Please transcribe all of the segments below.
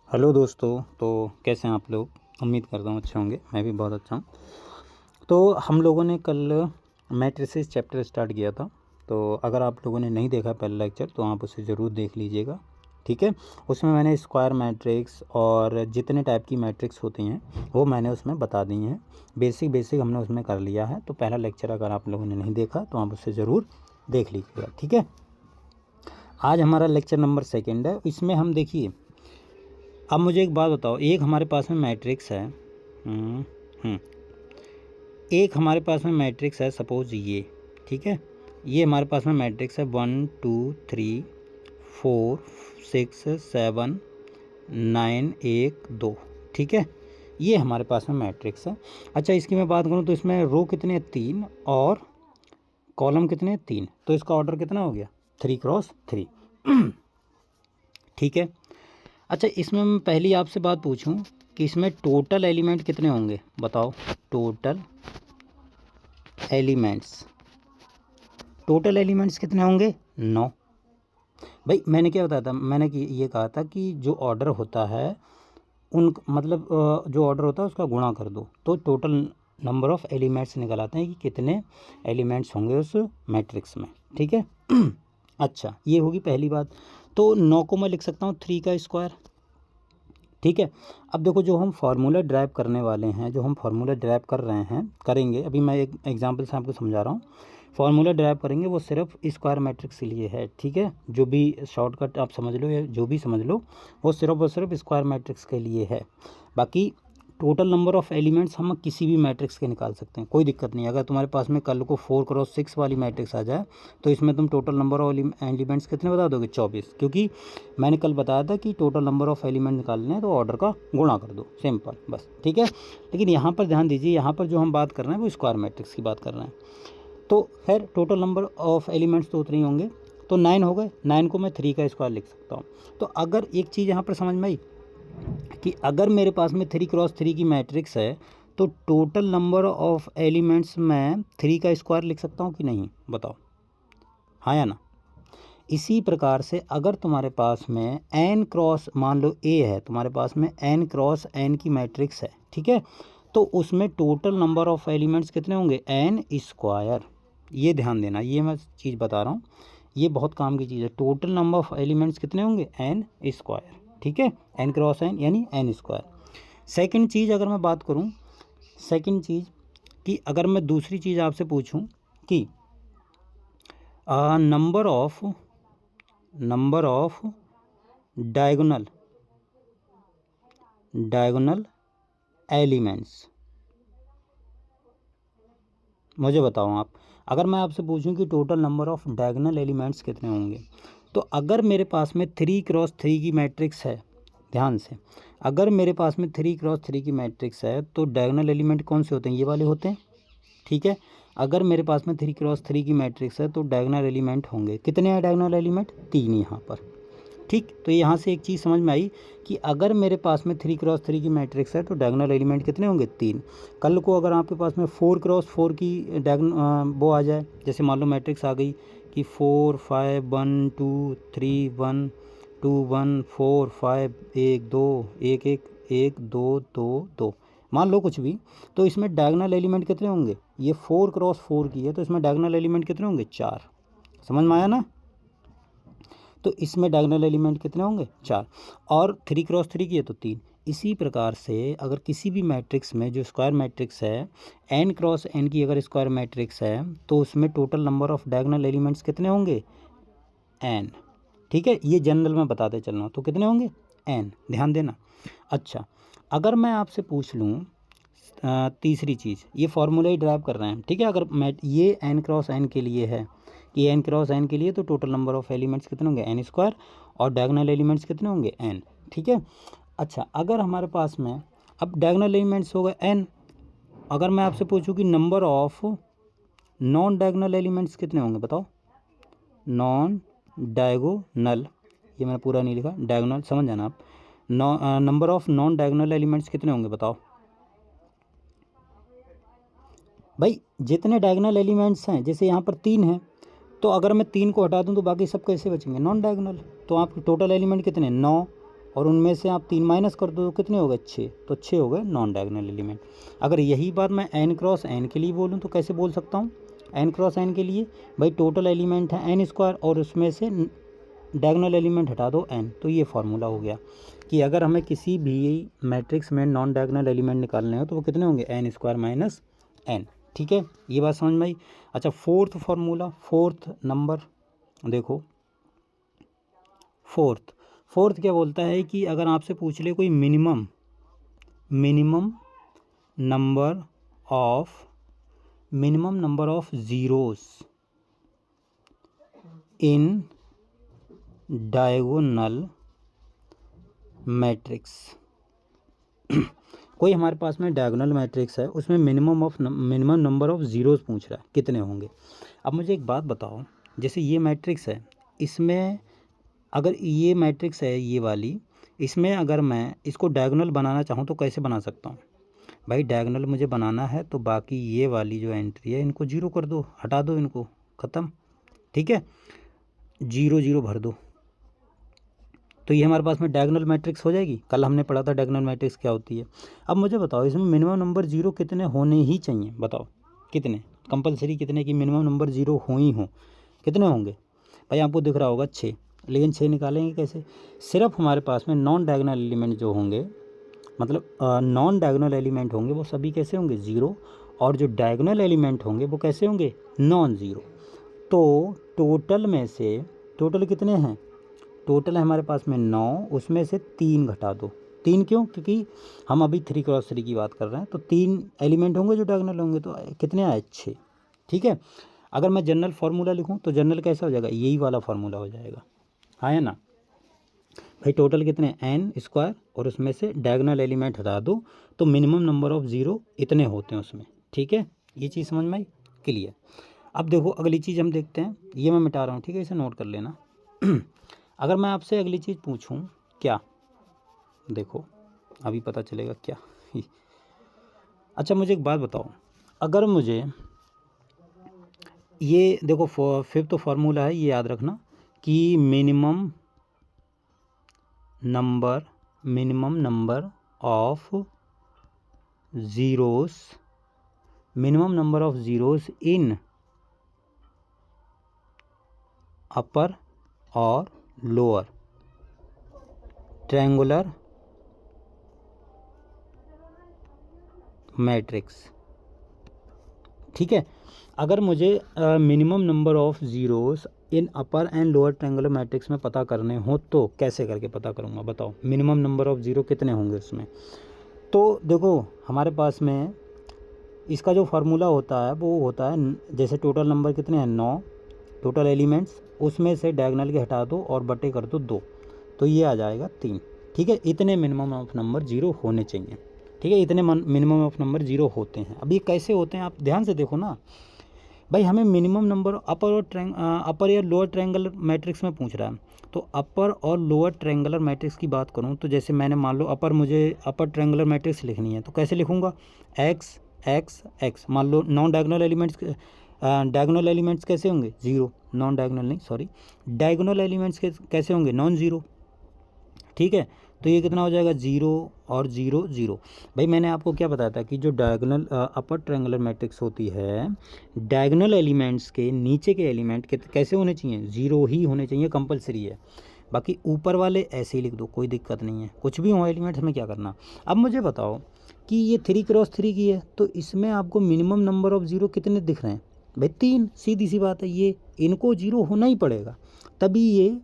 Hello दोस्तों। तो कैसे हैं आप लोग? उम्मीद करता हूँ अच्छे होंगे। मैं भी बहुत अच्छा हूँ। तो हम लोगों ने कल मैट्रिसेस चैप्टर स्टार्ट किया था। तो अगर आप लोगों ने नहीं देखा पहला लेक्चर तो आप उसे ज़रूर देख लीजिएगा, ठीक है। उसमें मैंने स्क्वायर मैट्रिक्स और जितने टाइप की मैट्रिक्स होती हैं वो मैंने उसमें बता दी हैं। बेसिक हमने उसमें कर लिया है। तो पहला लेक्चर अगर आप लोगों ने नहीं देखा तो आप उसे ज़रूर देख लीजिएगा, ठीक है। आज हमारा लेक्चर नंबर 2 है। इसमें हम देखिए, अब मुझे एक बात बताओ, एक हमारे पास में मैट्रिक्स है। हम्म, हम्म, एक हमारे पास में मैट्रिक्स है, सपोज ये, ठीक है। ये हमारे पास में मैट्रिक्स है 1 2 3 4 6 7 9 1 2, ठीक है। ये हमारे पास में मैट्रिक्स है। अच्छा, इसकी मैं बात करूँ तो इसमें रो कितने हैं? 3 और कॉलम कितने हैं? 3। तो इसका ऑर्डर कितना हो गया? 3x3, ठीक है। अच्छा, इसमें मैं पहली आपसे बात पूछूं कि इसमें टोटल एलिमेंट कितने होंगे? बताओ। टोटल एलिमेंट्स कितने होंगे? 9। भाई मैंने क्या बताया था? मैंने ये कहा था कि जो ऑर्डर होता है उन मतलब जो ऑर्डर होता है उसका गुणा कर दो तो टोटल नंबर ऑफ़ एलिमेंट्स निकल आते हैं कि कितने एलिमेंट्स होंगे उस मैट्रिक्स में, ठीक है। अच्छा, ये होगी पहली बात। तो 9 को मैं लिख सकता हूँ 3 का स्क्वायर, ठीक है। अब देखो, जो हम फार्मूला ड्राइव करने वाले हैं, जो हम फार्मूला ड्राइव कर रहे हैं, करेंगे, अभी मैं एक एग्जांपल से आपको समझा रहा हूँ। फार्मूला ड्राइव करेंगे वो सिर्फ स्क्वायर मैट्रिक्स के लिए है, ठीक है। जो भी शॉर्टकट आप समझ लो या जो भी समझ लो, वो सिर्फ और सिर्फ स्क्वायर मैट्रिक्स के लिए है। बाकी टोटल नंबर ऑफ़ एलिमेंट्स हम किसी भी मैट्रिक्स के निकाल सकते हैं, कोई दिक्कत नहीं। अगर तुम्हारे पास में कल को 4x6 वाली मैट्रिक्स आ जाए तो इसमें तुम टोटल नंबर ऑफ एलिमेंट्स कितने बता दोगे? 24, क्योंकि मैंने कल बताया था कि टोटल नंबर ऑफ़ एलिमेंट निकालने हैं तो ऑर्डर का गुणा कर दो, सिंपल, बस, ठीक है। लेकिन यहाँ पर ध्यान दीजिए, यहाँ पर जो हम बात कर रहे हैं वो स्क्वायर मैट्रिक्स की बात कर रहे हैं। तो खैर टोटल नंबर ऑफ़ एलिमेंट्स तो उतने ही होंगे। तो 9 हो गए। 9 को मैं 3 का स्क्वायर लिख सकता हूँ। तो अगर एक चीज़ यहाँ पर समझ में आई कि अगर मेरे पास में 3x3 की मैट्रिक्स है तो टोटल नंबर ऑफ़ एलिमेंट्स मैं 3 का स्क्वायर लिख सकता हूँ कि नहीं? बताओ, हाँ या ना। इसी प्रकार से अगर तुम्हारे पास में n क्रॉस, मान लो A है, तुम्हारे पास में n क्रॉस n की मैट्रिक्स है, ठीक है। तो उसमें टोटल नंबर ऑफ़ एलिमेंट्स कितने होंगे? n square. ये ध्यान देना, ये मैं चीज़ बता रहा हूँ, ये बहुत काम की चीज़ है। टोटल नंबर ऑफ़ एलिमेंट्स कितने होंगे? n स्क्वायर, ठीक है। n क्रॉस n यानी n स्क्वायर। सेकंड चीज़ अगर मैं बात करूँ, सेकंड चीज़ कि अगर मैं दूसरी चीज़ आपसे पूछूं कि नंबर ऑफ डायगोनल एलिमेंट्स, मुझे बताओ आप। अगर मैं आपसे पूछूं कि total number of diagonal elements कितने होंगे, तो अगर मेरे पास में 3x3 की मैट्रिक्स है, ध्यान से, अगर मेरे पास में 3x3 की मैट्रिक्स है तो डायगोनल एलिमेंट कौन से होते हैं? ये वाले होते हैं, ठीक है। अगर मेरे पास में 3x3 की मैट्रिक्स है तो डायगोनल एलिमेंट होंगे कितने हैं? डायगोनल एलिमेंट 3 यहाँ पर, ठीक। तो यहाँ से एक चीज़ समझ में आई कि अगर मेरे पास में 3x3 की मैट्रिक्स है तो डायगोनल एलिमेंट कितने होंगे? 3। कल को अगर आपके पास में 4x4 की वो आ जाए, जैसे मान लो मैट्रिक्स आ गई कि 4 5 1 2 3 1 2 1 4 5 1 2 1 1 1 2 2 2, मान लो कुछ भी, तो इसमें डायगोनल एलिमेंट कितने होंगे? ये 4x4 की है तो इसमें डायगोनल एलिमेंट कितने होंगे? 4। समझ में आया ना। तो इसमें डायगोनल एलिमेंट कितने होंगे? 4। और 3x3 की है तो 3। इसी प्रकार से अगर किसी भी मैट्रिक्स में जो स्क्वायर मैट्रिक्स है, n×n की अगर स्क्वायर मैट्रिक्स है तो उसमें total number of diagonal elements कितने होंगे? n, ठीक है। ये जनरल में बताते चल रहा हूँ, तो कितने होंगे? n, ध्यान देना। अच्छा, अगर मैं आपसे पूछ लूँ तीसरी चीज़, ये फार्मूला ही ड्राइव कर रहे हैं, ठीक है। अगर मैं ये n×n के लिए है कि n×n के लिए तो टोटल नंबर ऑफ़ एलिमेंट्स कितने होंगे? n स्क्वायर, और डायगोनल एलिमेंट्स कितने होंगे? n, ठीक है। अच्छा, अगर हमारे पास में अब डायगोनल एलिमेंट्स हो गए n, अगर मैं आपसे पूछूं कि number of non diagonal elements कितने होंगे? बताओ। नॉन डायगोनल, ये मैंने पूरा नहीं लिखा, डायगोनल समझ जाना आप। Number of non diagonal elements कितने होंगे? बताओ भाई। जितने डायगोनल एलिमेंट्स हैं, जैसे यहाँ पर 3 हैं, तो अगर मैं 3 को हटा दूँ तो बाकी सब कैसे बचेंगे? Non diagonal. तो आपके टोटल एलिमेंट कितने? 9, और उनमें से आप 3 माइनस कर दो तो कितने हो गए 6, तो 6 हो गए नॉन डायगोनल एलिमेंट। अगर यही बात मैं n क्रॉस n के लिए बोलूँ तो कैसे बोल सकता हूँ? n क्रॉस n के लिए भाई टोटल एलिमेंट है n स्क्वायर और उसमें से डायगोनल एलिमेंट हटा दो n, तो ये फार्मूला हो गया कि अगर हमें किसी भी मैट्रिक्स में नॉन डायगोनल एलिमेंट निकालने हो तो वो कितने होंगे n स्क्वायर माइनस n। ठीक है, ये बात समझ में आई। अच्छा, फोर्थ फार्मूला, फोर्थ नंबर देखो, फोर्थ क्या बोलता है कि अगर आपसे पूछ ले कोई minimum number of zeros in diagonal matrix कोई हमारे पास में डायगोनल मैट्रिक्स है, उसमें मिनिमम नंबर ऑफ ज़ीरोस पूछ रहा है कितने होंगे। अब मुझे एक बात बताओ, जैसे ये मैट्रिक्स है, इसमें अगर ये मैट्रिक्स है ये वाली, इसमें अगर मैं इसको डायगोनल बनाना चाहूँ तो कैसे बना सकता हूँ? भाई डायगोनल मुझे बनाना है तो बाकी ये वाली जो एंट्री है इनको जीरो कर दो, हटा दो इनको, ख़त्म। ठीक है, 0 0 भर दो, तो ये हमारे पास में डायगोनल मैट्रिक्स हो जाएगी। कल हमने पढ़ा था डायगोनल मैट्रिक्स क्या होती है। अब मुझे बताओ इसमें मिनिमम नंबर 0 कितने होने ही चाहिए, बताओ कितने, कंपलसरी कितने की मिनिमम नंबर 0 हो ही हो, कितने होंगे? भाई आपको दिख रहा होगा 6, लेकिन 6 निकालेंगे कैसे? सिर्फ हमारे पास में नॉन डायगोनल एलिमेंट जो होंगे, मतलब नॉन डायगोनल एलिमेंट होंगे वो सभी कैसे होंगे 0, और जो डायगोनल एलिमेंट होंगे वो कैसे होंगे नॉन ज़ीरो। तो टोटल में से, टोटल कितने हैं? टोटल है हमारे पास में 9, उसमें से 3 घटा दो। 3 क्यों? क्योंकि हम अभी 3 क्रॉस 3 की बात कर रहे हैं, तो 3 एलिमेंट होंगे जो डायगोनल होंगे, तो कितने आए 6। ठीक है, अगर मैं जनरल फार्मूला लिखूं तो जनरल कैसा हो जाएगा, यही वाला फार्मूला हो जाएगा, हाँ है ना भाई। टोटल कितने n स्क्वायर और उसमें से डायगोनल एलिमेंट हटा दो तो मिनिमम नंबर ऑफ 0 इतने होते हैं उसमें। ठीक है, ये चीज़ समझ में आई, क्लियर। अब देखो अगली चीज़ हम देखते हैं, ये मैं मिटा रहा हूँ, ठीक है, इसे नोट कर लेना। अगर मैं आपसे अगली चीज़ पूछूं, क्या, देखो अभी पता चलेगा क्या। अच्छा मुझे एक बात बताओ, अगर मुझे ये देखो फिफ्थ फार्मूला है, ये याद रखना कि मिनिमम नंबर ऑफ ज़ीरोस इन अपर और लोअर ट्रायंगुलर मैट्रिक्स। ठीक है, अगर मुझे minimum number of zeros in upper and lower triangular matrix में पता करने हो तो कैसे करके पता करूँगा, बताओ मिनिमम नंबर ऑफ 0 कितने होंगे उसमें। तो देखो हमारे पास में इसका जो फार्मूला होता है वो होता है, जैसे टोटल नंबर कितने हैं 9, टोटल एलिमेंट्स, उसमें से डायगोनल के हटा दो और बटे कर दो 2, तो ये आ जाएगा 3। ठीक है, इतने मिनिमम ऑफ नंबर 0 होने चाहिए। ठीक है, इतने मिनिमम ऑफ नंबर 0 होते हैं। अब ये कैसे होते हैं आप ध्यान से देखो ना भाई, हमें मिनिमम नंबर अपर या लोअर ट्रायंगुलर मैट्रिक्स में पूछ रहा है, तो अपर और लोअर ट्रायंगुलर मैट्रिक्स की बात करूं तो जैसे मैंने मान लो मुझे अपर ट्रायंगुलर मैट्रिक्स लिखनी है, तो कैसे लिखूंगा, एक्स एक्स एक्स, मान लो नॉन डायगोनल एलिमेंट्स कैसे होंगे 0, नॉन डायगोनल नहीं सॉरी, डायगोनल एलिमेंट्स कैसे होंगे नॉन ज़ीरो। ठीक है, तो ये कितना हो जाएगा 0 और 0 0। भाई मैंने आपको क्या बताया था कि जो डायगोनल अपर ट्रायंगुलर मैट्रिक्स होती है, डायगोनल एलिमेंट्स के नीचे के एलिमेंट कैसे होने चाहिए 0 ही होने चाहिए, कंपलसरी है। बाकी ऊपर वाले ऐसे ही लिख दो, कोई दिक्कत नहीं है, कुछ भी हो एलिमेंट्स में क्या करना। अब मुझे बताओ कि ये 3 क्रॉस 3 की है, तो इसमें आपको मिनिमम नंबर ऑफ 0 कितने दिख रहे हैं भाई 3, सीधी सी बात है, ये इनको 0 होना ही पड़ेगा तभी ये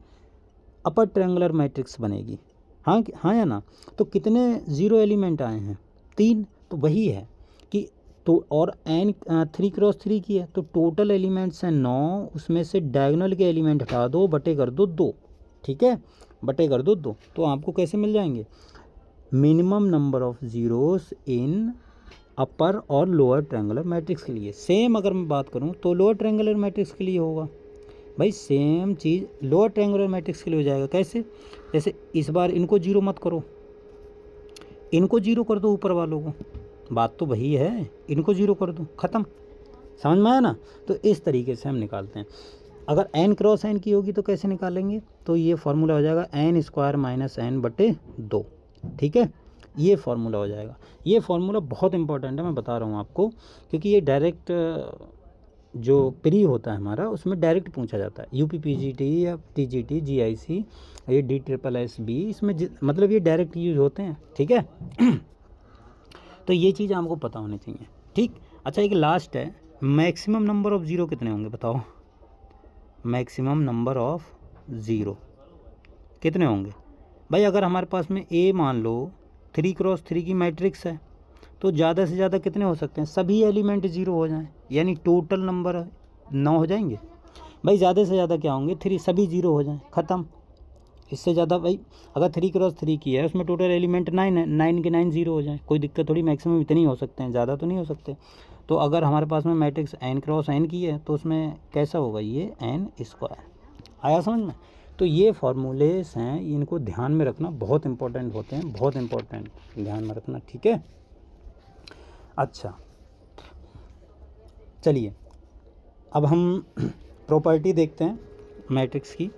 अपर ट्रायंगुलर मैट्रिक्स बनेगी, हाँ हाँ या ना। तो कितने 0 एलिमेंट आए हैं 3, तो वही है कि तो और n 3 क्रॉस 3 की है, तो टोटल एलिमेंट्स हैं 9, उसमें से डायगोनल के एलिमेंट हटा दो, बटे कर दो 2। ठीक है, बटे कर दो 2, तो आपको कैसे मिल जाएंगे मिनिमम नंबर ऑफ ज़ीरोस इन अपर और लोअर ट्रायंगुलर मैट्रिक्स के लिए। सेम अगर मैं बात करूं तो लोअर ट्रायंगुलर मैट्रिक्स के लिए होगा भाई, सेम चीज़ लोअर ट्रायंगुलर मैट्रिक्स के लिए हो जाएगा। कैसे, जैसे इस बार इनको 0 मत करो, इनको 0 कर दो, ऊपर वालों को, बात तो वही है, इनको 0 कर दो, ख़त्म, समझ में आया ना। तो इस तरीके से हम निकालते हैं। अगर n क्रॉस n की होगी तो कैसे निकालेंगे, तो ये फार्मूला हो जाएगा n² माइनस n/2, ठीक है, ये फार्मूला हो जाएगा। ये फार्मूला बहुत इंपॉर्टेंट है, मैं बता रहा हूँ आपको, क्योंकि ये डायरेक्ट जो प्री होता है हमारा उसमें डायरेक्ट पूछा जाता है, UPPGT या TGT GIC ये DSSB इसमें मतलब ये डायरेक्ट यूज होते हैं, ठीक है। तो ये चीज़ आपको पता होनी चाहिए, ठीक। अच्छा, एक लास्ट है, मैक्सिमम नंबर ऑफ ज़ीरो कितने होंगे बताओ, मैक्सिमम नंबर ऑफ ज़ीरो कितने होंगे भाई। अगर हमारे पास में A मान लो 3×3 की मैट्रिक्स है, तो ज़्यादा से ज़्यादा कितने हो सकते हैं, सभी एलिमेंट ज़ीरो हो जाएं, यानी टोटल नंबर 9 हो जाएंगे भाई। ज़्यादा से ज़्यादा क्या होंगे, 3, सभी ज़ीरो हो जाएं, ख़त्म। इससे ज़्यादा भाई अगर 3×3 की है उसमें टोटल एलिमेंट 9 है, 9 के 9 ज़ीरो हो जाएं, कोई दिक्कत थोड़ी, मैक्सिमम इतने हो सकते हैं, ज़्यादा तो नहीं हो सकते। तो अगर हमारे पास में मैट्रिक्स n×n की है तो उसमें कैसा होगा, ये n²। आया समझ में। तो ये फार्मूलेस हैं, इनको ध्यान में रखना, बहुत इंपॉर्टेंट होते हैं, बहुत इंपॉर्टेंट, ध्यान में रखना, ठीक है। अच्छा चलिए अब हम प्रॉपर्टी देखते हैं मैट्रिक्स की।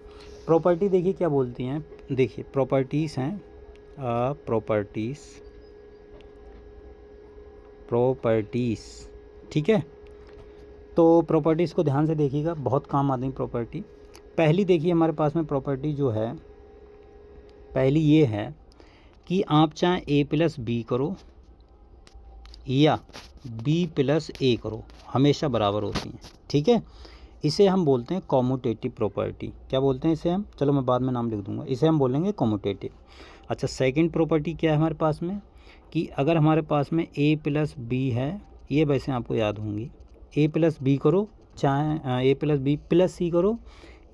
प्रॉपर्टी देखिए क्या बोलती हैं, देखिए प्रॉपर्टीज़ हैं, प्रॉपर्टीज़, ठीक है। तो प्रॉपर्टीज़ को ध्यान से देखिएगा, बहुत काम आती प्रॉपर्टी। पहली देखिए हमारे पास में प्रॉपर्टी जो है, पहली ये है कि आप चाहे A+B करो या B+A करो, हमेशा बराबर होती हैं, ठीक है। इसे हम बोलते हैं कॉम्यूटेटिव प्रॉपर्टी। क्या बोलते हैं इसे हम, चलो मैं बाद में नाम लिख दूंगा, इसे हम बोलेंगे कॉम्यूटेटिव। अच्छा, सेकंड प्रॉपर्टी क्या है हमारे पास में, कि अगर हमारे पास में A+B है, ये वैसे आपको याद होंगी, A+B करो, चाहे A+B+C करो,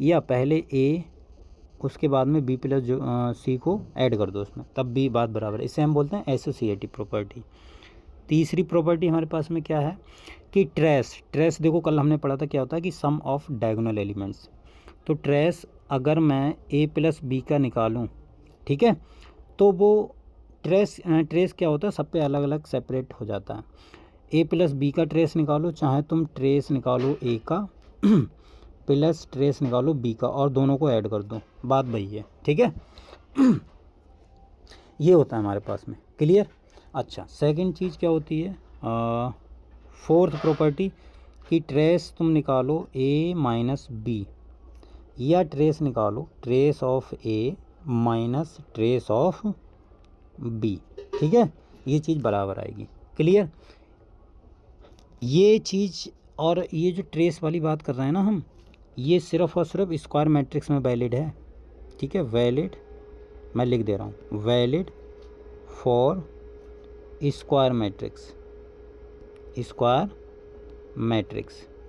या पहले A उसके बाद में B+C को ऐड कर दो उसमें, तब भी बात बराबर है। इसे हम बोलते हैं एसोसिएटिव प्रॉपर्टी। तीसरी प्रॉपर्टी हमारे पास में क्या है कि ट्रेस देखो कल हमने पढ़ा था क्या होता है कि सम ऑफ डायगोनल एलिमेंट्स। तो ट्रेस अगर मैं A+B का निकालूं, ठीक है, तो वो ट्रेस क्या होता है, सब पे अलग अलग सेपरेट हो जाता है। A+B का ट्रेस निकालो, चाहे तुम ट्रेस निकालो A का प्लस ट्रेस निकालो B का, और दोनों को ऐड कर दो, बात वही है, ठीक है। ये होता है हमारे पास में, क्लियर। अच्छा, सेकंड चीज़ क्या होती है, फोर्थ प्रॉपर्टी, कि ट्रेस तुम निकालो A-B, या ट्रेस निकालो trace of A minus trace of B, ठीक है, ये चीज़ बराबर आएगी, क्लियर। ये चीज़ और ये जो ट्रेस वाली बात कर रहे हैं ना हम, ये सिर्फ और सिर्फ स्क्वायर मैट्रिक्स में वैलिड है, ठीक है, वैलिड, मैं लिख दे रहा हूँ, वैलिड फॉर स्क्वायर मैट्रिक्स,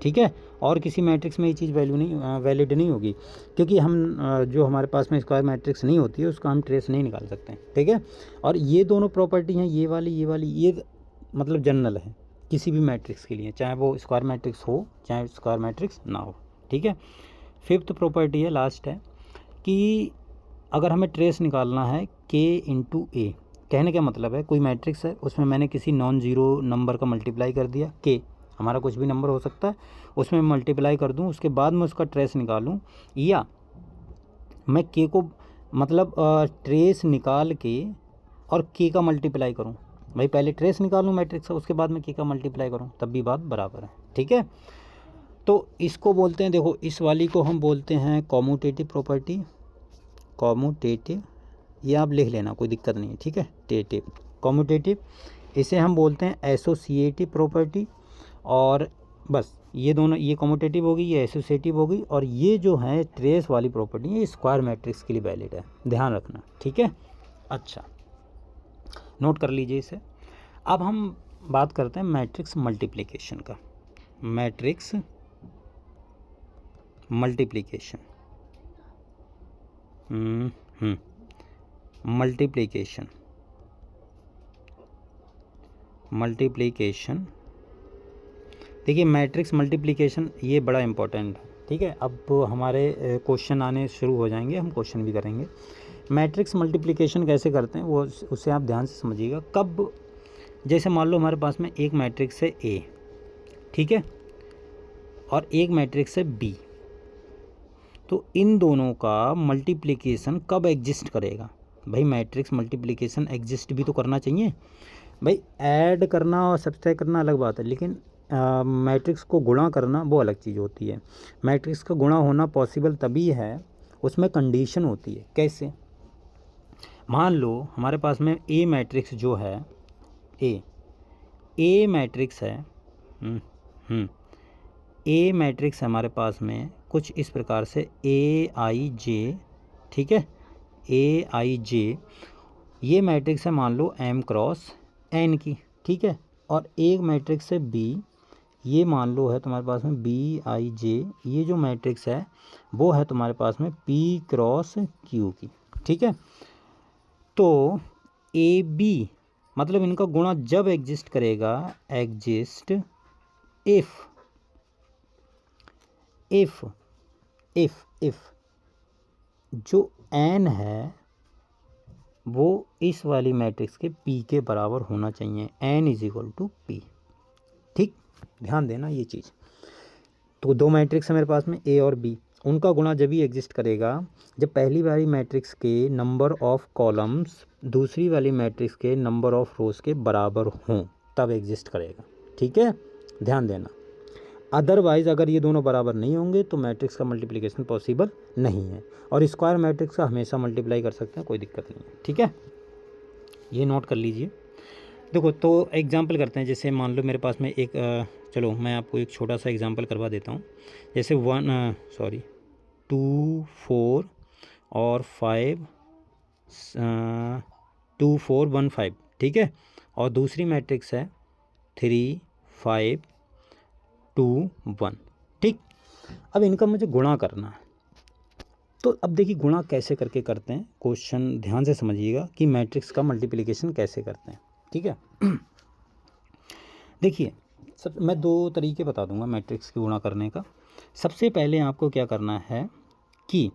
ठीक है। और किसी मैट्रिक्स में ये चीज़ वैलिड नहीं होगी, क्योंकि हम जो हमारे पास में स्क्वायर मैट्रिक्स नहीं होती है उसका हम ट्रेस नहीं निकाल सकते हैं, ठीक है। और ये दोनों प्रॉपर्टी हैं, ये वाली ये मतलब जनरल है किसी भी मैट्रिक्स के लिए, चाहे वो स्क्वायर मैट्रिक्स हो चाहे स्क्वायर मैट्रिक्स ना हो, ठीक है। फिफ्थ प्रॉपर्टी है, लास्ट है, कि अगर हमें ट्रेस निकालना है K×A, कहने का मतलब है कोई मैट्रिक्स है, उसमें मैंने किसी नॉन ज़ीरो नंबर का मल्टीप्लाई कर दिया, K हमारा कुछ भी नंबर हो सकता है, उसमें मल्टीप्लाई कर दूं, उसके बाद मैं उसका ट्रेस निकालूं, या मैं K को मतलब ट्रेस निकाल के और K का मल्टीप्लाई करूं, भाई पहले ट्रेस निकालूं मैट्रिक्स का, उसके बाद में K का मल्टीप्लाई करूं, तब भी बात बराबर है, ठीक है। तो इसको बोलते हैं, देखो इस वाली को हम बोलते हैं कॉम्यूटेटिव प्रॉपर्टी, कॉम्यूटेटिव, ये आप लिख लेना, कोई दिक्कत नहीं है, ठीक है, टेटिव कॉम्यूटेटिव। इसे हम बोलते हैं एसोसिएटिव प्रॉपर्टी, और बस ये दोनों, ये कॉम्यूटेटिव होगी, ये एसोसिएटिव होगी, और ये जो है ट्रेस वाली प्रॉपर्टी ये स्क्वायर मैट्रिक्स के लिए वैलिड है, ध्यान रखना, ठीक है। अच्छा, नोट कर लीजिए इसे। अब हम बात करते हैं मैट्रिक्स मल्टीप्लिकेशन का, मैट्रिक्स मल्टीप्लिकेशन, मल्टीप्लिकेशन देखिए मैट्रिक्स मल्टीप्लिकेशन ये बड़ा इम्पोर्टेंट है, ठीक है। अब हमारे क्वेश्चन आने शुरू हो जाएंगे, हम क्वेश्चन भी करेंगे। मैट्रिक्स मल्टीप्लिकेशन कैसे करते हैं वो, उससे आप ध्यान से समझिएगा। कब, जैसे मान लो हमारे पास में एक मैट्रिक्स है A, ठीक है, और एक मैट्रिक्स है B, तो इन दोनों का मल्टीप्लिकेशन कब एग्जिस्ट करेगा? भाई मैट्रिक्स मल्टीप्लिकेशन एग्जिस्ट भी तो करना चाहिए। भाई ऐड करना और सब्सट्रैक्ट करना अलग बात है, लेकिन मैट्रिक्स को गुणा करना वो अलग चीज़ होती है। मैट्रिक्स का गुणा होना पॉसिबल तभी है, उसमें कंडीशन होती है। कैसे? मान लो हमारे पास में ए मैट्रिक्स जो है, ए मैट्रिक्स है, ए मैट्रिक्स है हमारे पास में कुछ इस प्रकार से ए आई जे, ठीक है, ए आई जे, ये मैट्रिक्स है मान लो एम क्रॉस एन की, ठीक है। और एक मैट्रिक्स है बी, ये मान लो है तुम्हारे पास में बी आई जे, ये जो मैट्रिक्स है वो है तुम्हारे पास में पी क्रॉस क्यू की, ठीक है। तो ए बी मतलब इनका गुणा जब एग्जिस्ट करेगा, एग्जिस्ट इफ जो एन है वो इस वाली मैट्रिक्स के पी के बराबर होना चाहिए, N is equal to P, ठीक, ध्यान देना ये चीज़। तो दो मैट्रिक्स है मेरे पास में ए और बी, उनका गुणा जब ही एग्जिस्ट करेगा जब पहली वाली मैट्रिक्स के नंबर ऑफ कॉलम्स दूसरी वाली मैट्रिक्स के नंबर ऑफ रोज के बराबर हों, तब एग्जिस्ट करेगा, ठीक है, ध्यान देना। अदरवाइज़ अगर ये दोनों बराबर नहीं होंगे तो मैट्रिक्स का मल्टीप्लिकेशन पॉसिबल नहीं है। और स्क्वायर मैट्रिक्स का हमेशा मल्टीप्लाई कर सकते हैं, कोई दिक्कत नहीं है, ठीक है, ये नोट कर लीजिए। देखो तो एग्जांपल करते हैं, जैसे मान लो मेरे पास में एक चलो मैं आपको एक छोटा सा एग्जांपल करवा देता हूँ। जैसे 2 4 और 5 2 4 1 5, ठीक है, और दूसरी मैट्रिक्स है 3 5 2 1, ठीक। अब इनका मुझे गुणा करना है, तो अब देखिए गुणा कैसे करके करते हैं, क्वेश्चन ध्यान से समझिएगा कि मैट्रिक्स का मल्टीप्लिकेशन कैसे करते हैं, ठीक है। देखिए मैं दो तरीके बता दूंगा मैट्रिक्स की गुणा करने का। सबसे पहले आपको क्या करना है कि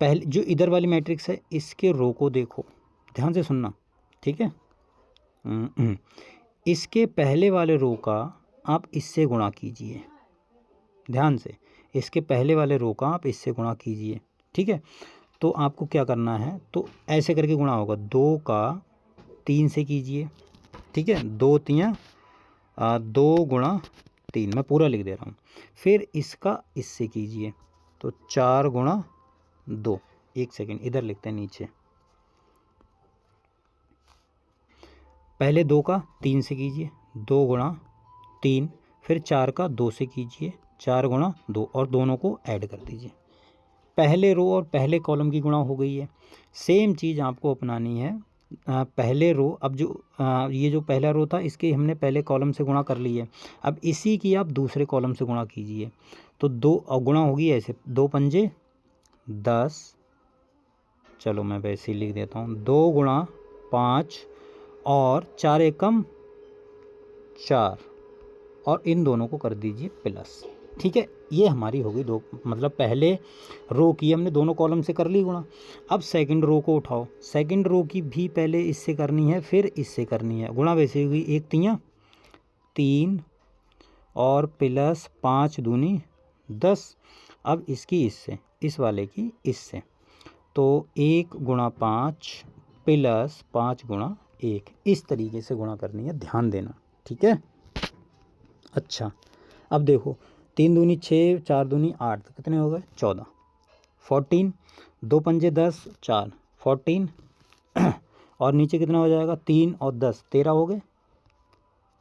पहले जो इधर वाली मैट्रिक्स है इसके रो को देखो, ध्यान से सुनना, ठीक है। इसके पहले वाले रो का आप इससे गुणा कीजिए, ध्यान से, इसके पहले वाले रो का आप इससे गुणा कीजिए, ठीक है। तो आपको क्या करना है, तो ऐसे करके गुणा होगा, 2 का 3 से कीजिए, ठीक है, 2 3 2 गुणा 3, मैं पूरा लिख दे रहा हूँ। फिर इसका इससे कीजिए, तो 4 गुणा 2, एक सेकेंड इधर लिखते हैं नीचे, पहले 2 का 3 से कीजिए, 2 गुणा 3, फिर 4 का 2 से कीजिए, 4 गुणा 2, और दोनों को ऐड कर दीजिए। पहले रो और पहले कॉलम की गुणा हो गई है। सेम चीज़ आपको अपनानी है, पहले रो, अब जो ये जो पहला रो था इसके हमने पहले कॉलम से गुणा कर ली है, अब इसी की आप दूसरे कॉलम से गुणा कीजिए, तो 2 गुणा होगी ऐसे, 2 पंजे 10, चलो मैं वैसे ही लिख देता हूँ, 2 गुणा 5 और 4 एकम 4, और इन दोनों को कर दीजिए प्लस, ठीक है। ये हमारी होगी दो, मतलब पहले रो की हमने दोनों कॉलम से कर ली गुणा। अब सेकंड रो को उठाओ, सेकंड रो की भी पहले इससे करनी है फिर इससे करनी है, गुणा वैसे होगी, 1 3 3 और प्लस 5 दूनी 10, अब इसकी इससे, इस वाले की इससे, तो 1 गुणा 5 प्लस 5 गुणा 1, इस तरीके से गुणा करनी है, ध्यान देना, ठीक है। अच्छा अब देखो, 3 दूनी 6, 4 दूनी 8, तो कितने हो गए 14, 14, 2 पंजे 10, 4 14, और नीचे कितना हो जाएगा 3 और 10 13 हो गए,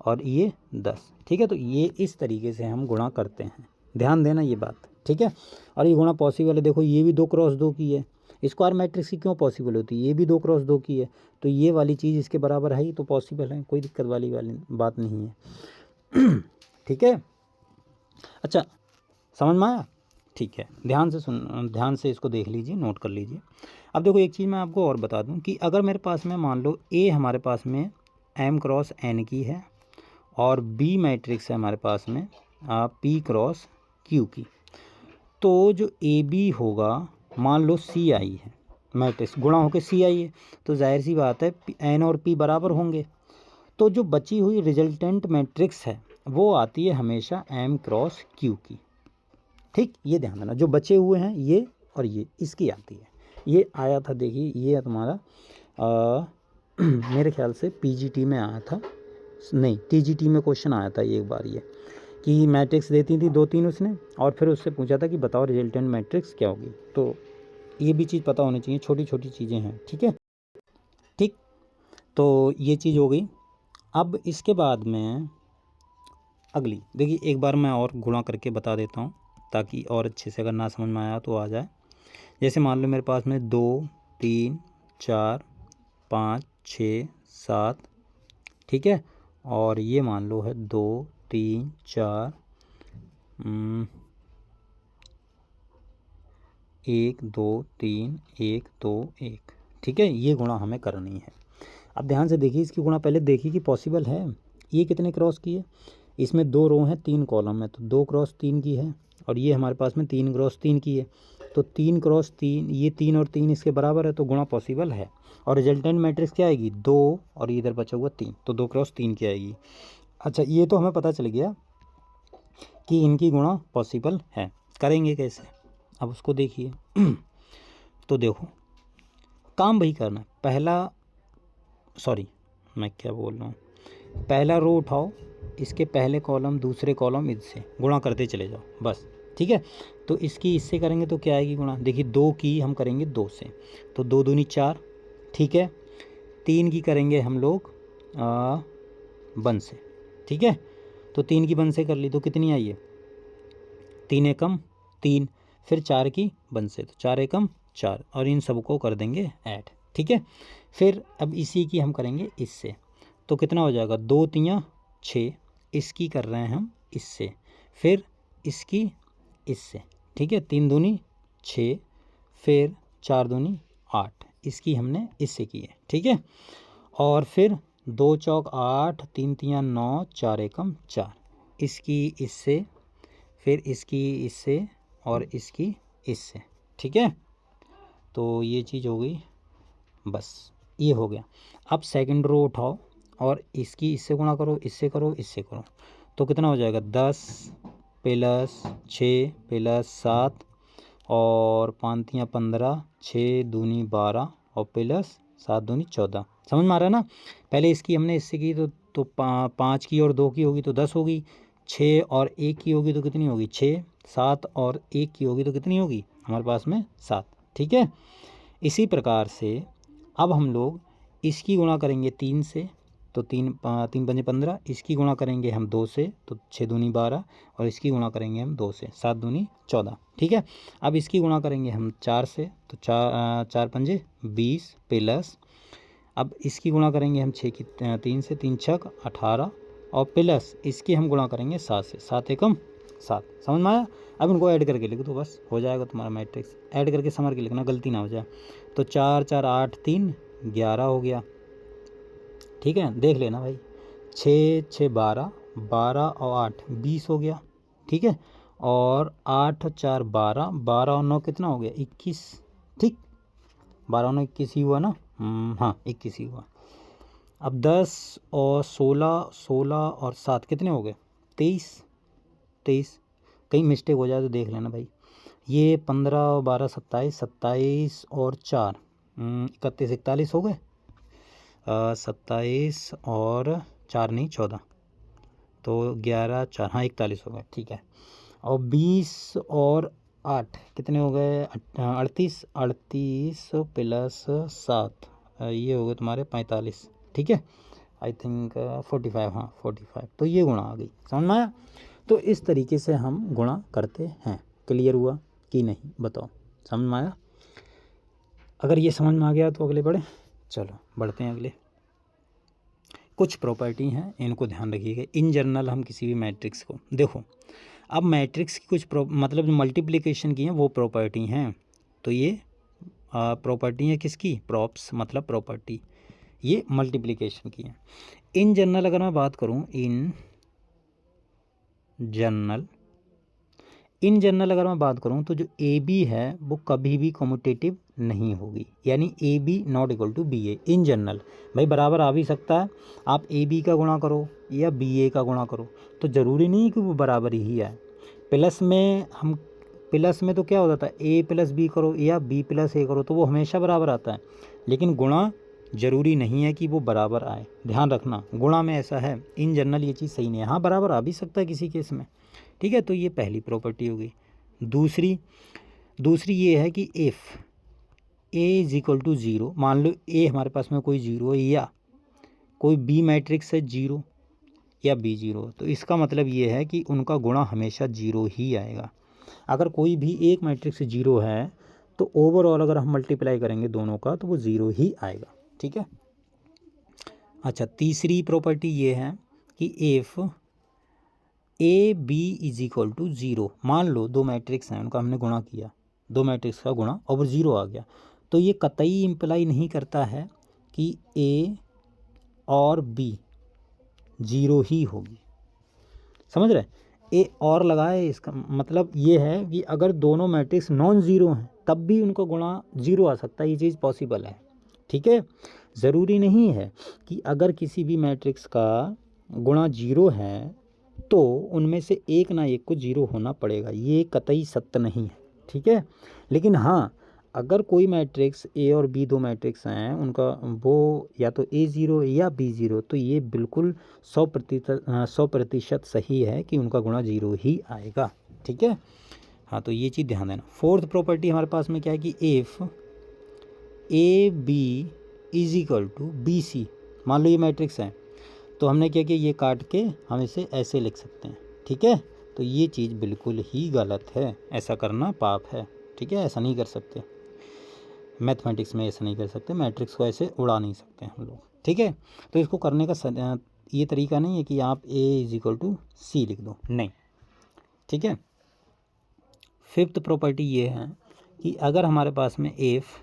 और ये 10, ठीक है। तो ये इस तरीके से हम गुणा करते हैं, ध्यान देना ये बात, ठीक है। और ये गुणा पॉसिबल है, देखो ये भी 2 क्रॉस 2 की है, स्क्वायर मैट्रिक्स की क्यों पॉसिबल होती है, ये भी 2 क्रॉस 2 की है, तो ये वाली चीज़ इसके बराबर है ही तो पॉसिबल है, कोई दिक्कत वाली बात नहीं है। ठीक है, अच्छा समझ में आया, ठीक है, ध्यान से इसको देख लीजिए, नोट कर लीजिए। अब देखो एक चीज़ मैं आपको और बता दूं कि अगर मेरे पास में मान लो ए हमारे पास में एम क्रॉस एन की है और बी मैट्रिक्स है हमारे पास में पी क्रॉस क्यू की, तो जो ए बी होगा मान लो सी आई है मैट्रिक्स, गुणा होकर सी आई है, तो जाहिर सी बात है एन और पी बराबर होंगे, तो जो बची हुई रिजल्टेंट मैट्रिक्स है वो आती है हमेशा एम क्रॉस क्यू की, ठीक, ये ध्यान देना। जो बचे हुए हैं ये और ये, इसकी आती है। ये आया था, देखिए ये है तुम्हारा मेरे ख्याल से पीजीटी में आया था, नहीं टीजीटी में क्वेश्चन आया था ये एक बार, ये कि मैट्रिक्स देती थी 2-3 उसने, और फिर उससे पूछा था कि बताओ रिजल्टेंट मैट्रिक्स क्या होगी। तो ये भी चीज़ पता होनी चाहिए, छोटी छोटी चीज़ें हैं, ठीक है। ठीक, तो ये चीज़ हो गई। अब इसके बाद में अगली देखिए, एक बार मैं और गुणा करके बता देता हूँ ताकि और अच्छे से, अगर ना समझ में आया तो आ जाए। जैसे मान लो मेरे पास में 2 3 4 5 6 7, ठीक है, और ये मान लो है 2 3 4 1 2 3 1 2 1, ठीक है, ये गुणा हमें करनी है। अब ध्यान से देखिए, इसकी गुणा पहले देखिए कि पॉसिबल है। ये कितने क्रॉस की है, इसमें 2 रो हैं 3 कॉलम है, तो 2 क्रॉस 3 की है, और ये हमारे पास में 3 क्रॉस 3 की है, तो 3 क्रॉस 3, ये 3 और 3 इसके बराबर है, तो गुणा पॉसिबल है। और रिजल्टेंट मैट्रिक्स क्या आएगी, 2, और इधर बचा हुआ 3, तो 2 क्रॉस 3 की आएगी। अच्छा, ये तो हमें पता चल गया कि इनकी गुणा पॉसिबल है। करेंगे कैसे, अब उसको देखिए। तो देखो, काम वही करना है। पहला, सॉरी मैं क्या बोल रहा हूँ, पहला रो उठाओ, इसके पहले कॉलम दूसरे कॉलम इससे गुणा करते चले जाओ बस, ठीक है। तो इसकी इससे करेंगे तो क्या आएगी गुणा, देखिए 2 की हम करेंगे 2 से, तो 2 दूनी 4, ठीक है। 3 की करेंगे हम लोग 1 से, ठीक है। तो 3 की 1 से कर ली तो कितनी आई है, 3 एकम 3, फिर 4 की 1 से, तो 4 एकम 4, और इन सबको कर देंगे ऐड, ठीक है। फिर अब इसी की हम करेंगे इससे, तो कितना हो जाएगा, 2 3 6, इसकी कर रहे हैं हम इससे, फिर इसकी इससे, ठीक है। 3 दूनी 6, फिर 4 दूनी 8, इसकी हमने इससे की है, ठीक है। और फिर 2 चौक 8, 3 3 9, 4 एकम 4, इसकी इससे, फिर इसकी इससे, और इसकी इससे, ठीक है। तो ये चीज़ हो गई, बस ये हो गया। अब सेकंड रो उठाओ और इसकी इससे गुणा करो, इससे करो, इससे करो, तो कितना हो जाएगा, 10 प्लस 6 प्लस 7 और 5 तियाँ 15, 6 दूनी 12 और प्लस 7 दूनी 14। समझ में आ रहा है ना। पहले इसकी हमने इससे की तो 5 की और 2 की होगी तो 10 होगी, 6 और 1 की होगी तो कितनी होगी 6, 7 और 1 की होगी तो कितनी होगी हमारे पास में 7, ठीक है। इसी प्रकार से अब हम लोग इसकी गुणा करेंगे 3 से, तो 3 5 15, इसकी गुणा करेंगे हम 2 से, तो 6 दूनी 12, और इसकी गुणा करेंगे हम 2 से, 7 दूनी 14, ठीक है। अब इसकी गुणा करेंगे हम 4 से, तो 4 पंजे 20 प्लस, अब इसकी गुणा करेंगे हम 6 की 3 से, 3 छक 18, और प्लस इसकी हम गुणा करेंगे 7 से, 7 एकम 7। समझ में आया। अब इनको ऐड करके लिखो तो बस हो जाएगा तुम्हारा मैट्रिक्स। ऐड करके समझ के लिखना, गलती ना हो जाए। तो 4 4 8 3 11 हो गया, ठीक है। देख लेना भाई, 6 6 12, 12 और 8 20 हो गया, ठीक है। और 8 4 12, 12 और 9 कितना हो गया 21, ठीक। 12 और 9 21 ही हुआ ना, हाँ 21 ही हुआ। अब 10 और 16, 16 और 7 कितने हो गए 23, 23। कहीं मिस्टेक हो जाए तो देख लेना भाई। ये 15 और 12 27, 27 और 4 31 41 हो गए। 27 और 4 नहीं 14, तो 11 4 हाँ 41 हो गए, ठीक है। और 20 और 8 कितने हो गए 38, 38 प्लस 7 ये हो गए तुम्हारे 45, ठीक है। आई थिंक 45, हाँ 45। तो ये गुणा आ गई, समझ में आया। तो इस तरीके से हम गुणा करते हैं। क्लियर हुआ कि नहीं बताओ, समझ में आया। अगर ये समझ में आ गया तो अगले बढ़े। चलो बढ़ते हैं अगले। कुछ प्रॉपर्टी हैं, इनको ध्यान रखिएगा। इन जनरल हम किसी भी मैट्रिक्स को देखो, अब मैट्रिक्स की कुछ मतलब जो मल्टीप्लिकेशन की हैं वो प्रॉपर्टी हैं। तो ये प्रॉपर्टी है किसकी, प्रॉप्स मतलब प्रॉपर्टी, ये मल्टीप्लिकेशन की है। इन जनरल अगर मैं बात करूं, इन जनरल अगर मैं बात करूं तो जो ए बी है वो कभी भी कम्यूटेटिव नहीं होगी, यानी A B not equal to B A. In general भाई बराबर आ भी सकता है, आप ए बी का गुणा करो या बी ए का गुणा करो, तो ज़रूरी नहीं कि वो बराबर ही आए। प्लस में हम प्लस में तो क्या होता था, ए प्लस बी करो या बी प्लस ए करो तो वो हमेशा बराबर आता है, लेकिन गुणा ज़रूरी नहीं है कि वो बराबर आए। ध्यान रखना, गुणा में ऐसा है, इन जनरल ये चीज़ सही नहीं है। हाँ, बराबर आ भी सकता है किसी केस में, ठीक है। तो ये पहली प्रॉपर्टी होगी। दूसरी ये है कि if A is equal to zero, मान लो ए हमारे पास में कोई ज़ीरो है या कोई बी मैट्रिक्स है ज़ीरो या बी ज़ीरो, तो इसका मतलब ये है कि उनका गुणा हमेशा ज़ीरो ही आएगा। अगर कोई भी एक मैट्रिक्स ज़ीरो है तो ओवरऑल अगर हम मल्टीप्लाई करेंगे दोनों का तो वो ज़ीरो ही आएगा, ठीक है। अच्छा, तीसरी प्रॉपर्टी ये है कि if A B is equal to zero, मान लो दो मैट्रिक्स हैं, उनका हमने गुणा किया, दो मैट्रिक्स का गुणा और वो ज़ीरो आ गया, तो ये कतई इम्प्लाई नहीं करता है कि ए और बी ज़ीरो ही होगी। समझ रहे, ए और लगाए, इसका मतलब ये है कि अगर दोनों मैट्रिक्स नॉन ज़ीरो हैं तब भी उनका गुणा ज़ीरो आ सकता है, ये चीज़ पॉसिबल है, ठीक है। ज़रूरी नहीं है कि अगर किसी भी मैट्रिक्स का गुणा ज़ीरो है तो उनमें से एक ना एक को ज़ीरो होना पड़ेगा, ये कतई सत्य नहीं है, ठीक है। लेकिन हाँ, अगर कोई मैट्रिक्स ए और बी दो मैट्रिक्स हैं, उनका वो या तो ए ज़ीरो या बी ज़ीरो, तो ये बिल्कुल 100% सही है कि उनका गुणा ज़ीरो ही आएगा, ठीक है। हाँ, तो ये चीज़ ध्यान देना। फोर्थ प्रॉपर्टी हमारे पास में क्या है कि if A B is equal to B C, मान लो ये मैट्रिक्स है, तो हमने क्या किया, ये काट के हम इसे ऐसे लिख सकते हैं, ठीक है। तो ये चीज़ बिल्कुल ही गलत है, ऐसा करना पाप है, ठीक है। ऐसा नहीं कर सकते, मैथमेटिक्स में ऐसा नहीं कर सकते, मैट्रिक्स को ऐसे उड़ा नहीं सकते हम लोग, ठीक है। तो इसको करने का ये तरीका नहीं है कि आप ए इज इक्वल टू सी लिख दो, नहीं, ठीक है। फिफ्थ प्रॉपर्टी ये है कि अगर हमारे पास में if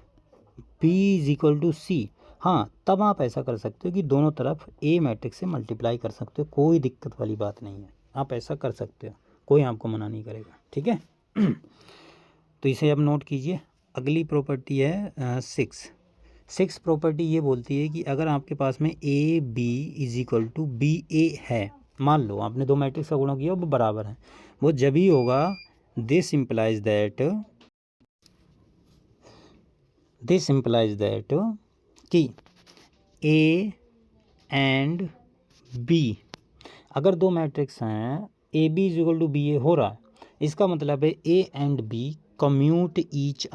B is equal to C, हाँ, तब आप ऐसा कर सकते हो कि दोनों तरफ ए मैट्रिक्स से मल्टीप्लाई कर सकते हो, कोई दिक्कत वाली बात नहीं है, आप ऐसा कर सकते हो, कोई आपको मना नहीं करेगा, ठीक है। तो इसे अब नोट कीजिए। अगली प्रॉपर्टी है सिक्स प्रॉपर्टी ये बोलती है कि अगर आपके पास में A B is equal to B A है, मान लो आपने दो मैट्रिक्स का गुणा किया वो बराबर है, वो जब ही होगा दिस इम्प्लाइज दैट कि ए एंड बी, अगर दो मैट्रिक्स हैं A B is equal to B A हो रहा है, इसका मतलब है A and B commute each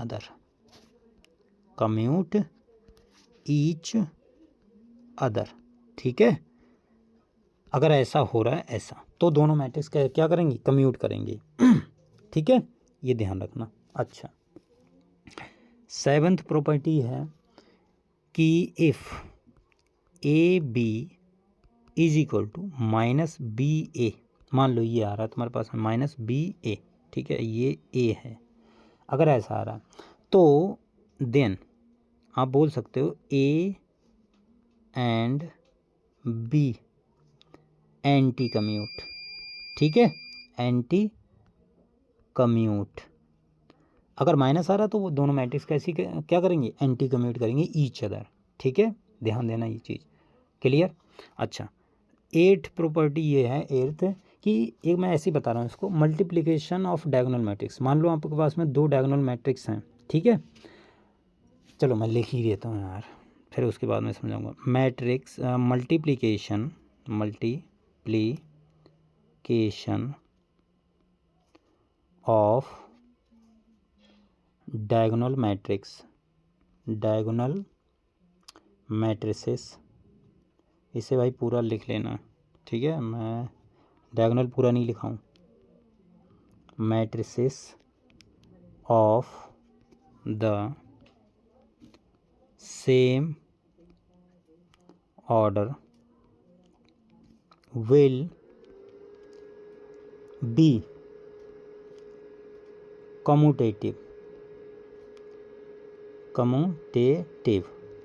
other, ठीक है। अगर ऐसा हो रहा है ऐसा, तो दोनों मैट्रिक्स क्या करेंगे, कम्यूट करेंगे, ठीक है, ये ध्यान रखना। अच्छा, सेवन्थ प्रॉपर्टी है कि if A B is equal to minus B A, मान लो ये आ रहा है तुम्हारे पास में माइनस बी ए, ठीक है, ये ए है, अगर ऐसा आ रहा है तो देन आप बोल सकते हो A and B anti commute, ठीक है, एंटी कम्यूट। अगर माइनस आ रहा तो वो दोनों मैट्रिक्स कैसी क्या करेंगे, एंटी कम्यूट करेंगे ईच अदर, ठीक है, ध्यान देना ये चीज़, क्लियर। अच्छा, एट्थ प्रॉपर्टी ये है, एट्थ, कि एक मैं ऐसे ही बता रहा हूँ इसको, मल्टीप्लिकेशन ऑफ डायगोनल मैट्रिक्स। मान लो आपके पास में दो डायगोनल मैट्रिक्स हैं, ठीक है, चलो मैं लिख ही देता हूँ यार, फिर उसके बाद मैं समझाऊंगा। Matrix multiplication of diagonal matrices, इसे भाई पूरा लिख लेना, ठीक है, मैं डायगोनल पूरा नहीं लिखा हूँ, matrices of the same order will be commutative,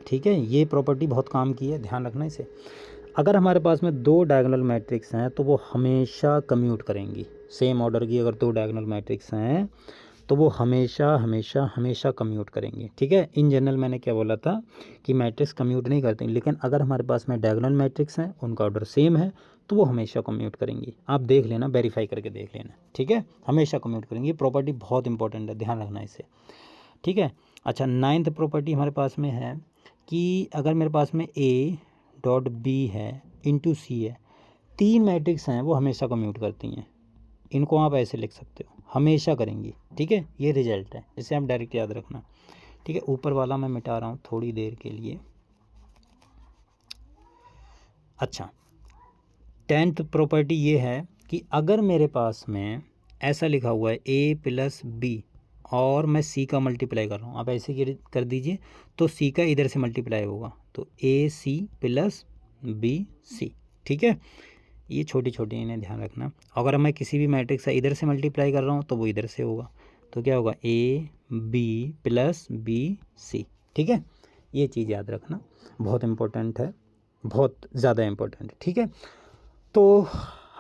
ठीक है। ये प्रॉपर्टी बहुत काम की है, ध्यान रखना इसे। अगर हमारे पास में दो डायगोनल मैट्रिक्स हैं तो वो हमेशा कम्यूट करेंगी, सेम ऑर्डर की अगर दो डायगोनल मैट्रिक्स हैं तो वो हमेशा हमेशा हमेशा कम्यूट करेंगे। ठीक है, इन जनरल मैंने क्या बोला था कि मैट्रिक्स कम्यूट नहीं करते, लेकिन अगर हमारे पास में डायगोनल मैट्रिक्स हैं, उनका ऑर्डर सेम है, तो वो हमेशा कम्यूट करेंगी। आप देख लेना, वेरीफाई करके देख लेना। ठीक है, हमेशा कम्यूट करेंगे। ये प्रॉपर्टी बहुत इंपॉर्टेंट है, ध्यान रखना इसे। ठीक है, अच्छा, 9th प्रॉपर्टी हमारे पास में है कि अगर मेरे पास में ए डॉट बी है इंटू सी है, 3 मैट्रिक्स हैं, वो हमेशा कम्यूट करती हैं। इनको आप ऐसे लिख सकते हो, हमेशा करेंगी। ठीक है, ये रिजल्ट है, इसे आप डायरेक्ट याद रखना। ठीक है, ऊपर वाला मैं मिटा रहा हूँ थोड़ी देर के लिए। अच्छा, 10th प्रॉपर्टी ये है कि अगर मेरे पास में ऐसा लिखा हुआ है ए प्लस बी और मैं सी का मल्टीप्लाई कर रहा हूँ, आप ऐसे कर दीजिए, तो सी का इधर से मल्टीप्लाई होगा, तो ए सी प्लस बी सी। ठीक है, ये छोटी छोटी इन्हें ध्यान रखना। अगर मैं किसी भी मैट्रिक्स से इधर से मल्टीप्लाई कर रहा हूँ तो वो इधर से होगा, तो क्या होगा, A B plus B C. ठीक है, ये चीज़ याद रखना, बहुत इम्पोर्टेंट है, बहुत ज़्यादा इम्पोर्टेंट है। ठीक है, तो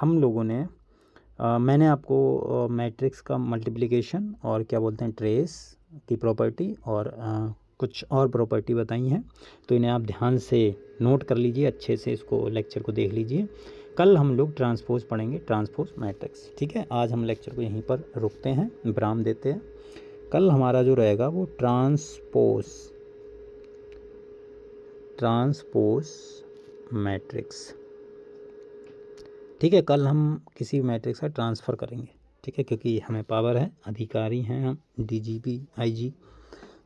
हम लोगों ने मैंने आपको मैट्रिक्स का मल्टीप्लिकेशन और क्या बोलते हैं ट्रेस की प्रॉपर्टी और कुछ और प्रॉपर्टी बताई हैं, तो इन्हें आप ध्यान से नोट कर लीजिए, अच्छे से इसको लेक्चर को देख लीजिए। कल हम लोग ट्रांसपोज पढ़ेंगे, ट्रांसपोज मैट्रिक्स। ठीक है, आज हम लेक्चर को यहीं पर रुकते हैं, विराम देते हैं। कल हमारा जो रहेगा वो ट्रांसपोज मैट्रिक्स। ठीक है, कल हम किसी मैट्रिक्स का ट्रांसफ़र करेंगे। ठीक है, क्योंकि हमें पावर है, अधिकारी हैं हम, डीजीपी आईजी,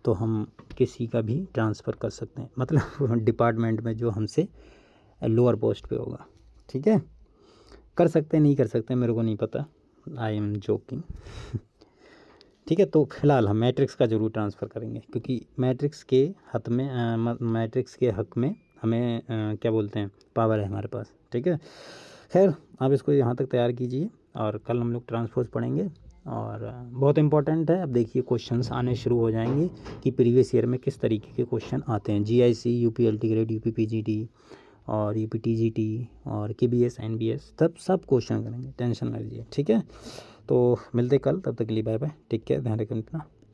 तो हम किसी का भी ट्रांसफ़र कर सकते हैं, मतलब डिपार्टमेंट में जो हमसे लोअर पोस्ट पे होगा। ठीक है, कर सकते हैं, नहीं कर सकते मेरे को नहीं पता, आई एम जोकिंग। ठीक है, तो फिलहाल हम मैट्रिक्स का ज़रूर ट्रांसफ़र करेंगे, क्योंकि मैट्रिक्स के हक़ में हमें क्या बोलते हैं, पावर है हमारे पास। ठीक है, खैर आप इसको यहाँ तक तैयार कीजिए और कल हम लोग ट्रांसपोज पढ़ेंगे, और बहुत इंपॉर्टेंट है। अब देखिए क्वेश्चंस आने शुरू हो जाएंगे कि प्रीवियस ईयर में किस तरीके के क्वेश्चन आते हैं, जीआईसी, यूपीएलटी ग्रेड, यूपीपीजीटी और यूपीटीजीटी और केबीएस, एनबीएस, सब क्वेश्चन करेंगे, टेंशन ना लीजिए। ठीक है, तो मिलते कल, तब तक के लिए बाय बाय, टेक केयर, ध्यान रखें अपना।